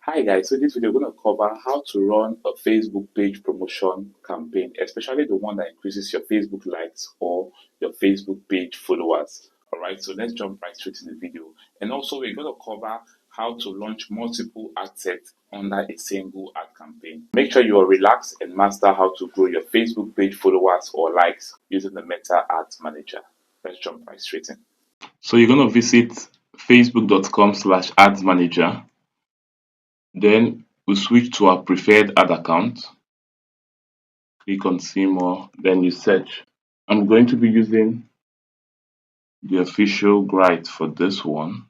Hi guys, so this video we're going to cover how to run a Facebook page promotion campaign, especially the one that increases your Facebook likes or your Facebook page followers. Alright, so let's jump right straight to the video. And also we're going to cover how to launch multiple ad sets under a single ad campaign. Make sure you are relaxed and master how to grow your Facebook page followers or likes using the Meta Ads Manager. Let's jump right straight in. So you're going to visit facebook.com/ads manager. Then we switch to our preferred ad account. Click on see more, then you search. I'm going to be using the official guide for this one.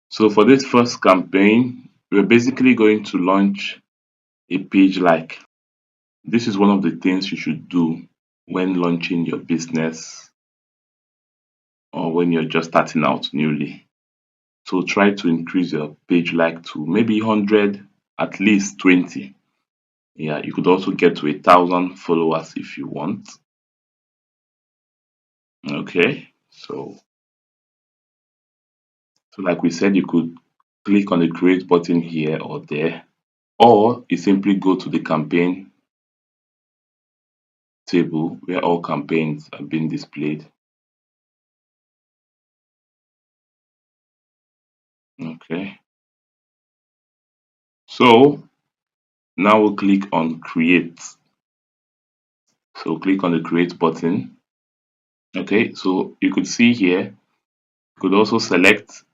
So for this first campaign, we're basically going to launch a page like. This is one of the things you should do when launching your business or when you're just starting out newly. So try to increase your page like to maybe 100, at least 20. Yeah, you could also get to 1,000 followers if you want. Okay, so like we said, you could click on the create button here or there, or you simply go to the campaign table where all campaigns are being displayed. Okay, so now we'll click on create. So click on the create button. Okay, so you could see here, you could also select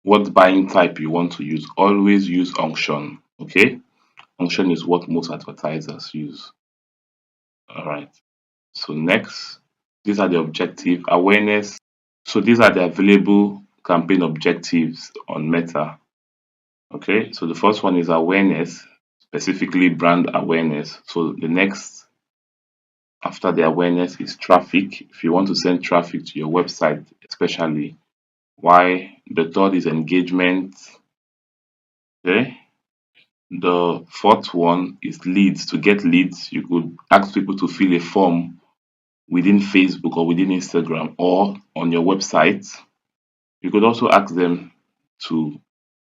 what buying type you want to use. Always use unction. Okay, unction is what most advertisers use. All right, so next, these are the objective awareness. So these are the available campaign objectives on Meta. Okay, so the first one is awareness, specifically brand awareness. So the next after the awareness is traffic. If you want to send traffic to your website, especially. Why? The third is engagement. Okay. The fourth one is leads. To get leads, you could ask people to fill a form within Facebook or within Instagram or on your website. You could also ask them to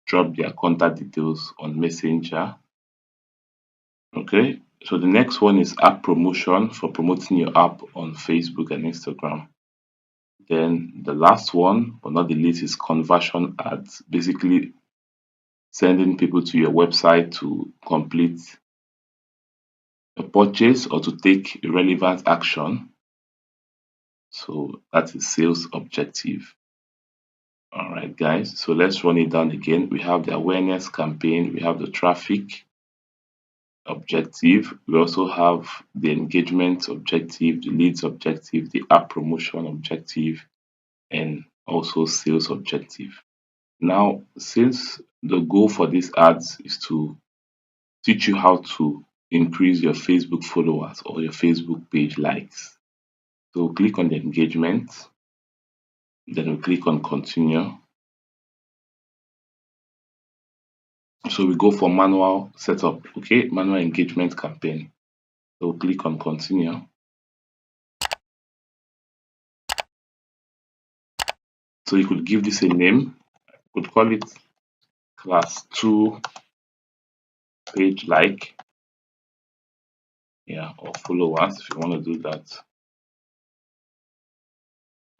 drop their contact details on Messenger. Okay, so the next one is app promotion for promoting your app on Facebook and Instagram. Then the last one, but not the least, is conversion ads, basically sending people to your website to complete a purchase or to take relevant action. So that is sales objective. All right, guys, so let's run it down again. We have the awareness campaign, we have the traffic objective, we also have the engagement objective, the leads objective, the app promotion objective, and also sales objective. Now, since the goal for these ads is to teach you how to increase your Facebook followers or your Facebook page likes, so click on the engagement, then we click on continue. So we go for manual setup. Okay, manual engagement campaign. So click on continue. So you could give this a name. You could call it class 2 page like, yeah, or followers if you want to do that.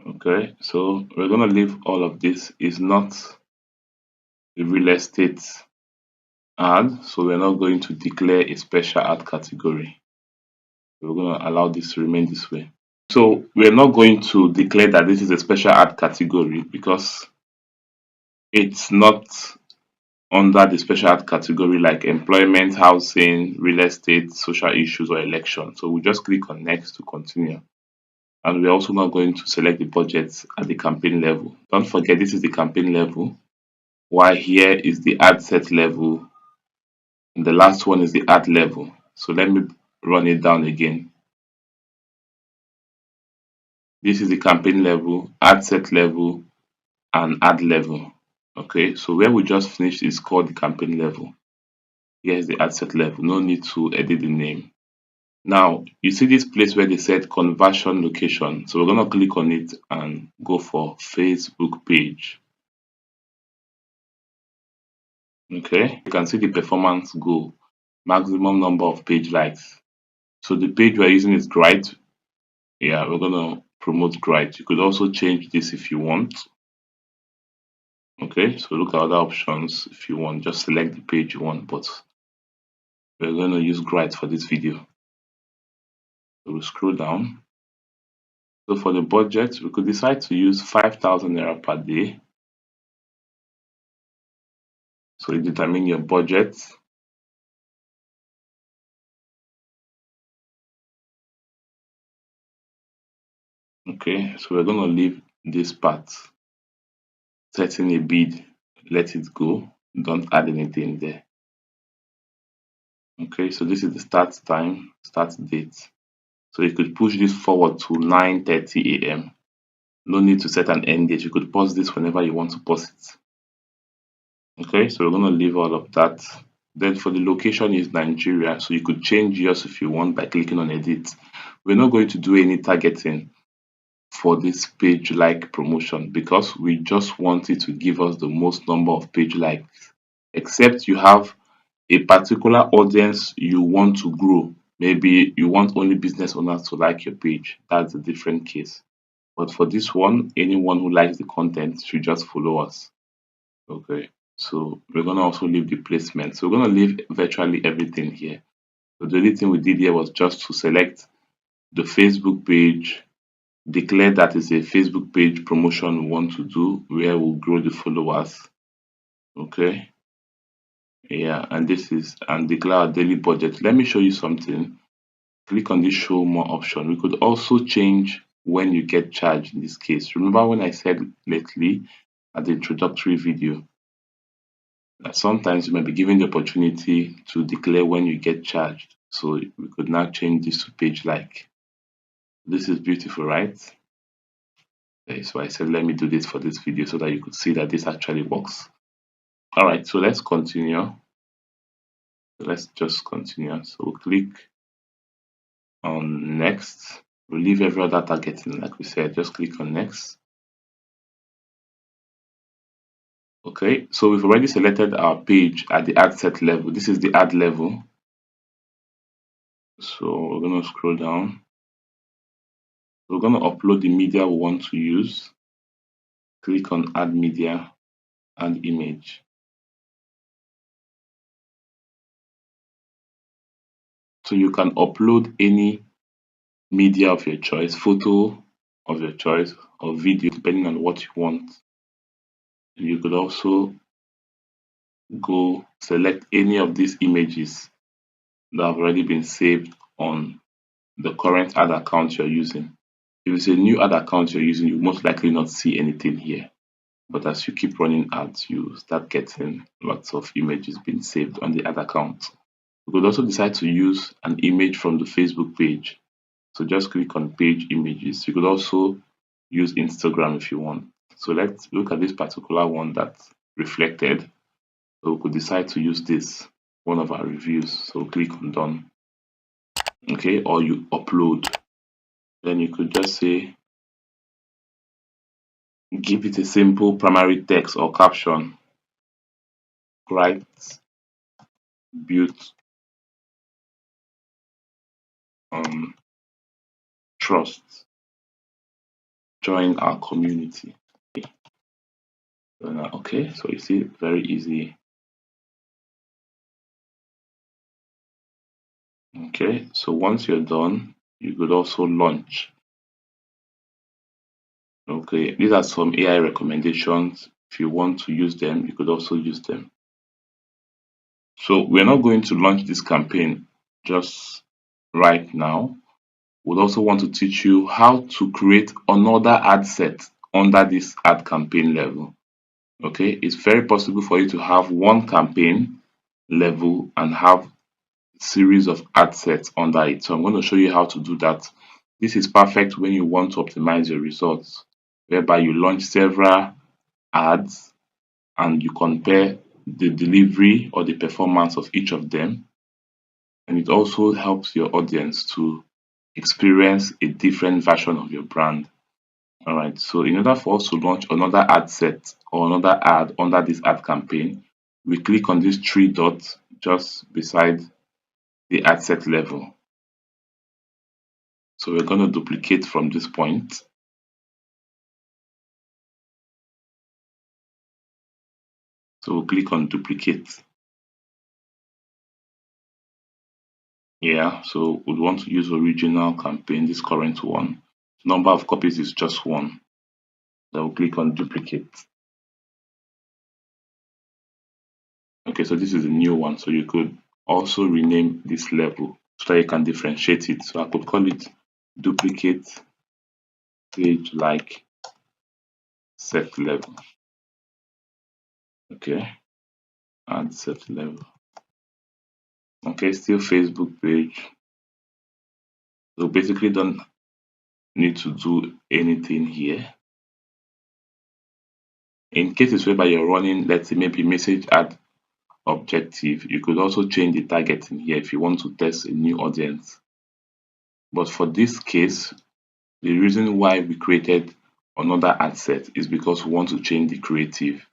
Okay, so we're going to leave all of this. Is not a real estate ad, so we're not going to declare a special ad category. We're going to allow this to remain this way. So we're not going to declare that this is a special ad category because it's not under the special ad category like employment, housing, real estate, social issues, or election. So we just click on next to continue. And we're also not going to select the budget at the campaign level. Don't forget, this is the campaign level, while here is the ad set level, and the last one is the ad level. So let me run it down again. This is the campaign level, ad set level, and ad level. Okay, so where we just finished is called the campaign level. Here's the ad set level. No need to edit the name. Now you see this place where they said conversion location. So we're going to click on it and go for Facebook page. Okay, you can see the performance goal, maximum number of page likes. So the page we're using is Gride. Yeah, we're gonna promote Gride. You could also change this if you want. Okay, so look at other options if you want. Just select the page you want, but we're gonna use Gride for this video. So we'll scroll down. So for the budget, we could decide to use 5,000 naira per day. So you determine your budget. Okay, so we're gonna leave this part. Setting a bid, let it go. Don't add anything there. Okay, so this is the start time, start date. So you could push this forward to 9:30 a.m. No need to set an end date. You could pause this whenever you want to pause it. Okay, so we're going to leave all of that. Then for the location is Nigeria. So you could change yours if you want by clicking on edit. We're not going to do any targeting for this page like promotion because we just want it to give us the most number of page likes. Except you have a particular audience you want to grow. Maybe you want only business owners to like your page. That's a different case. But for this one, anyone who likes the content should just follow us. Okay. So we're gonna also leave the placement. So we're gonna leave virtually everything here. So the only thing we did here was just to select the Facebook page, declare that it's a Facebook page promotion we want to do where we'll grow the followers. Okay. Yeah, and this is and declare our daily budget. Let me show you something. Click on this show more option. We could also change when you get charged in this case. Remember when I said lately at the introductory video that sometimes you might be given the opportunity to declare when you get charged. So we could now change this to page like. This is beautiful, right? Okay, so I said let me do this for this video so that you could see that this actually works. All right, so let's continue. Let's just continue. So we'll click on next. We'll leave every other targeting like we said. Just click on next. Okay, so we've already selected our page at the ad set level. This is the ad level. So we're going to scroll down. We're going to upload the media we want to use. Click on add media and image. So you can upload any media of your choice, photo of your choice or video depending on what you want. You could also go select any of these images that have already been saved on the current ad account you're using. If it's a new ad account you're using, you most likely not see anything here. But as you keep running ads, you start getting lots of images being saved on the ad account. You could also decide to use an image from the Facebook page. So just click on page images. You could also use Instagram if you want. So let's look at this particular one that's reflected. So we could decide to use this, one of our reviews. So click on done. Okay, or you upload. Then you could just say, give it a simple primary text or caption. Write built on trust. Join our community. Okay, so you see, very easy. Okay, so once you're done, you could also launch. Okay, these are some AI recommendations. If you want to use them, you could also use them. So we're not going to launch this campaign just right now. We'll also want to teach you how to create another ad set under this ad campaign level. Okay, it's very possible for you to have one campaign level and have series of ad sets under it. So I'm going to show you how to do that. This is perfect when you want to optimize your results, whereby you launch several ads and you compare the delivery or the performance of each of them. And it also helps your audience to experience a different version of your brand. All right, so in order for us to launch another ad set or another ad under this ad campaign, we click on this three dots just beside the ad set level. So we're going to duplicate from this point. So we'll click on duplicate. Yeah, so we want to use original campaign, this current one. Number of copies is just one. Then we'll click on duplicate. Okay, so this is a new one. So you could also rename this level so that you can differentiate it. So I could call it duplicate page like set level. Okay, and set level. Okay, still Facebook page. So basically don't need to do anything here. In cases whereby you're running, let's say maybe message ad objective, you could also change the targeting here if you want to test a new audience. But for this case, the reason why we created another ad set is because we want to change the creative.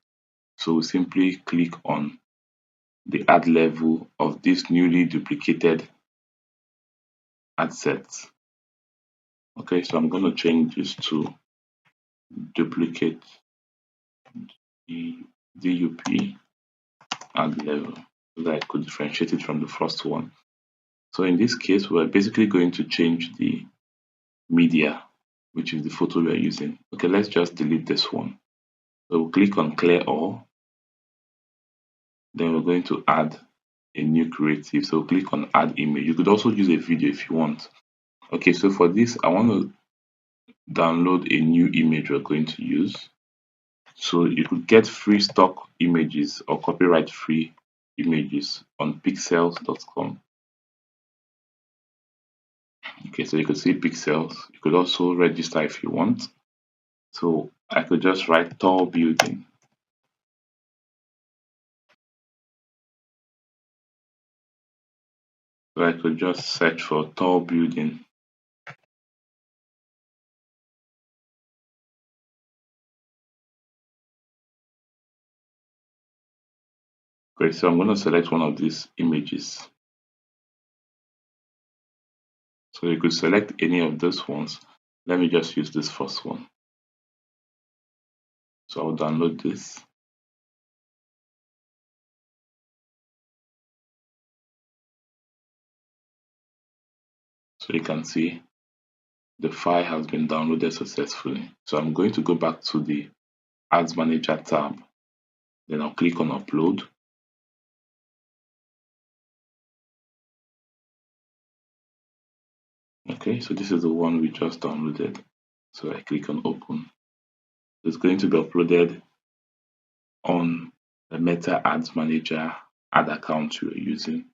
So we simply click on the ad level of this newly duplicated ad set. Okay, so I'm going to change this to duplicate the DUP ad level so that I could differentiate it from the first one. So in this case, we're basically going to change the media, which is the photo we're using. Okay, let's just delete this one. So we'll click on clear all. Then we're going to add a new creative. So click on add image. You could also use a video if you want. Okay, so for this, I want to download a new image we're going to use. So you could get free stock images or copyright free images on pexels.com. Okay, so you could see Pexels. You could also register if you want. So I could just write tall building. So I could just search for tall building. Okay, so I'm going to select one of these images. So you could select any of those ones. Let me just use this first one. So I'll download this. So you can see the file has been downloaded successfully. So I'm going to go back to the Ads Manager tab. Then I'll click on upload. Okay, so this is the one we just downloaded. So I click on open. It's going to be uploaded on the Meta Ads Manager ad account you're using.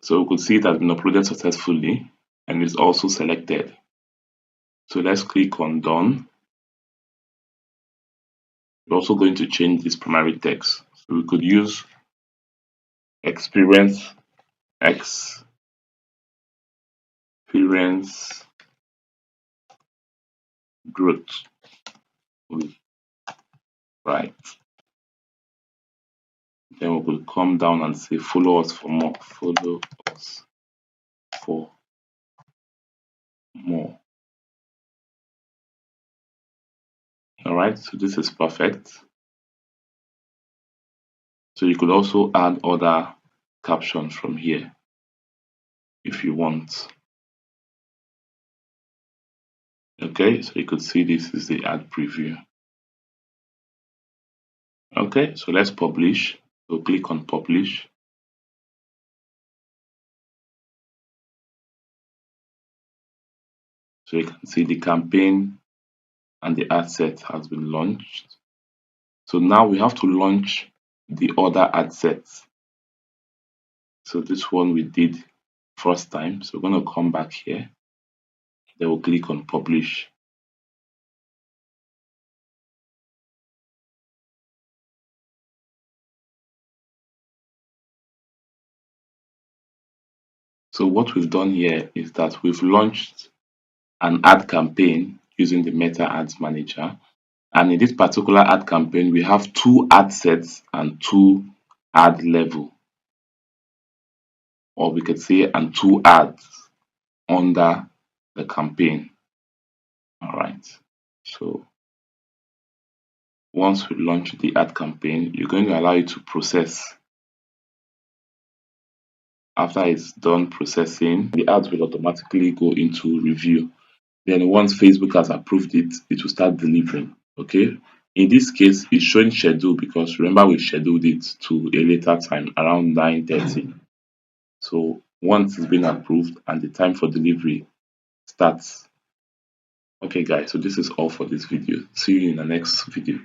So we could see it has been uploaded successfully and is also selected. So let's click on done. We're also going to change this primary text. So we could use experience growth with right. Then we could come down and say follow us for more. Follow us for more. Alright, so this is perfect. So you could also add other captions from here if you want. Okay, so you could see this is the ad preview. Okay, so let's publish. So click on publish. So you can see the campaign and the ad set has been launched. So now we have to launch the other ad sets. So this one we did first time. So we're going to come back here. Then we'll click on publish. So what we've done here is that we've launched an ad campaign using the Meta Ads Manager. And in this particular ad campaign, we have two ad sets and two ad level, or we could say and two ads under the campaign. All right. So once we launch the ad campaign, you're going to allow it to process. After it's done processing, the ads will automatically go into review. Then once Facebook has approved it, it will start delivering. Okay. In this case, it's showing schedule because remember we scheduled it to a later time around 9:30. So once it's been approved and the time for delivery starts. Okay guys, so this is all for this video. See you in the next video.